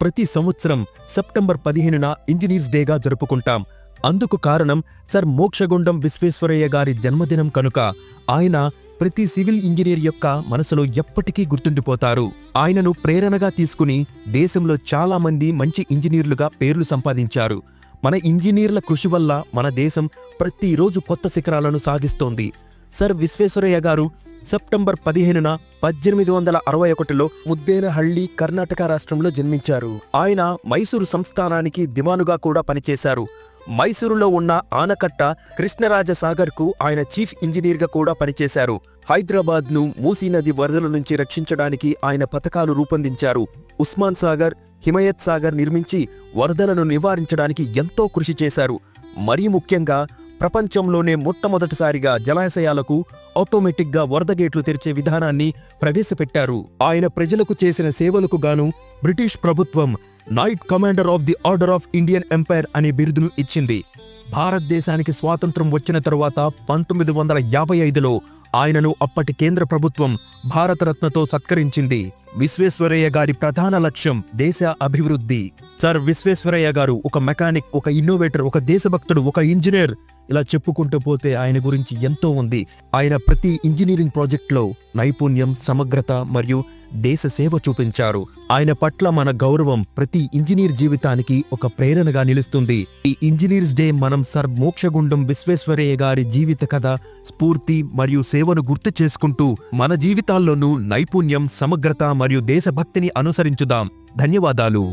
ప్రతి సంవత్సరం September 15న engineers డేగా జరుపుకుంటాం. అందుకు కారణం సర్ మోక్షగుండం విశ్వేశ్వరయ్య గారి జన్మదినం కనుక ఆయన ప్రతి సివిల్ ఇంజనీర్ యొక్క మనసులో ఎప్పటికీ గుర్తుండిపోతారు. ఆయనను ప్రేరణగా తీసుకుని దేశంలో చాలా మంది మంచి ఇంజనీర్లుగా పేర్లు సంపాదించారు. మన ఇంజనీర్ల కృషి వల్ల మన దేశం ప్రతిరోజు కొత్త శిఖరాలను సాధిస్తోంది. సర్ విశ్వేశ్వరయ్య గారు సెప్టెంబర్ 15న 1861లో ముద్దేనహళ్లి కర్ణాటక రాష్ట్రంలో జన్మించారు. ఆయన మైసూరు సంస్థానానికి దివానుగా కూడా పనిచేశారు. మైసూరులో ఉన్న ఆనకట్ట కృష్ణరాజసాగర్కు ఆయన చీఫ్ ఇంజనీర్గా కూడా పనిచేశారు. హైదరాబాద్ను మూసీ నది వరదల నుంచి రక్షించడానికి ఆయన పథకాలు రూపొందించారు. ఉస్మాన్ సాగర్, హిమయత్ సాగర్ నిర్మించి వరదలను నివారించడానికి ఎంతో కృషి చేశారు. మరీ ముఖ్యంగా ప్రపంచంలోనే మొట్టమొదటిసారిగా జలాశయాలకు ఆటోమేటిక్గా వరద గేట్లు తెరిచే విధానాన్ని ప్రవేశపెట్టారు. ఆయన ప్రజలకు చేసిన సేవలకు గాను బ్రిటిష్ ప్రభుత్వం knight commander of the order of Indian empire అనే బిరుదును ఇచ్చింది. భారతదేశానికి స్వాతంత్రం వచ్చిన తరువాత 1955లో ఆయనను అప్పటి కేంద్ర ప్రభుత్వం భారతరత్నతో సత్కరించింది. విశ్వేశ్వరయ్య గారి ప్రధాన లక్ష్యం దేశ అభివృద్ధి. సర్ విశ్వేశ్వరయ్య గారు ఒక మెకానిక్, ఒక ఇన్నోవేటర్, ఒక దేశభక్తుడు, ఒక ఇంజనీర్, ఇలా చెప్పుకుంటూ పోతే ఆయన గురించి ఎంతో ఉంది. ఆయన ప్రతి ఇంజనీరింగ్ ప్రాజెక్టులో నైపుణ్యం, సమగ్రత మరియు దేశ సేవ చూపించారు. ఆయన పట్ల మన గౌరవం ప్రతి ఇంజనీర్ జీవితానికి ఒక ప్రేరణగా నిలుస్తుంది. ఈ ఇంజనీర్స్ డే మనం సర్ మోక్షగుండం విశ్వేశ్వరయ్య గారి జీవిత కథ, స్ఫూర్తి మరియు సేవను గుర్తు చేసుకుంటూ మన జీవితాల్లోనూ నైపుణ్యం, సమగ్రత మరియు దేశభక్తిని అనుసరించుదాం. ధన్యవాదాలు.